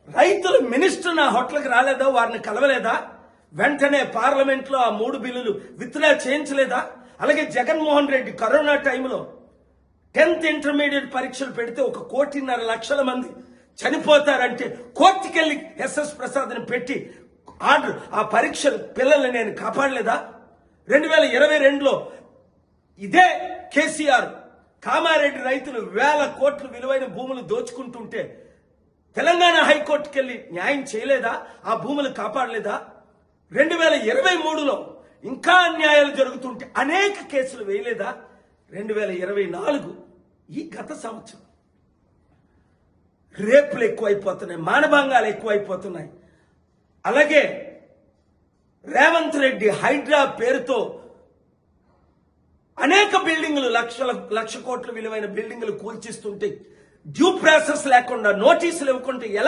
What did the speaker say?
రైతులు మినిస్టర్ నా హోటల్కి రాలేదా, వారిని కలవలేదా? వెంటనే పార్లమెంట్లో ఆ 3 బిల్లులు విత్డ్రా చేయించలేదా? అలాగే జగన్మోహన్ రెడ్డి కరోనా టైంలో 10th ఇంటర్మీడియట్ పరీక్షలు పెడితే 1.5 కోట్ల మంది చనిపోతారంటే కోర్టుకెళ్ళి ఎస్ఎస్ ప్రసాద్ని పెట్టి ఆర్డర్ ఆ పరీక్షలు పిల్లల్ని నేను కాపాడలేదా? 2022లో ఇదే కేసీఆర్ కామారెడ్డి రైతులు 1000 కోట్ల విలువైన భూములు దోచుకుంటుంటే తెలంగాణ హైకోర్టుకెళ్ళి న్యాయం చేయలేదా? ఆ భూములు కాపాడలేదా? 2023లో ఇంకా అన్యాయాలు జరుగుతుంటే అనేక కేసులు వేయలేదా? 2024 ఈ గత సంవత్సరం రేపులు ఎక్కువైపోతున్నాయి, మానభంగాలు ఎక్కువైపోతున్నాయి. అలాగే రేవంత్ రెడ్డి హైడ్రా పేరుతో అనేక బిల్డింగులు లక్ష కోట్ల విలువైన బిల్డింగులు కూల్చిస్తుంటే డ్యూ ప్రాసెస్ లేకుండా నోటీసులు ఇవ్వకుండా ఎలా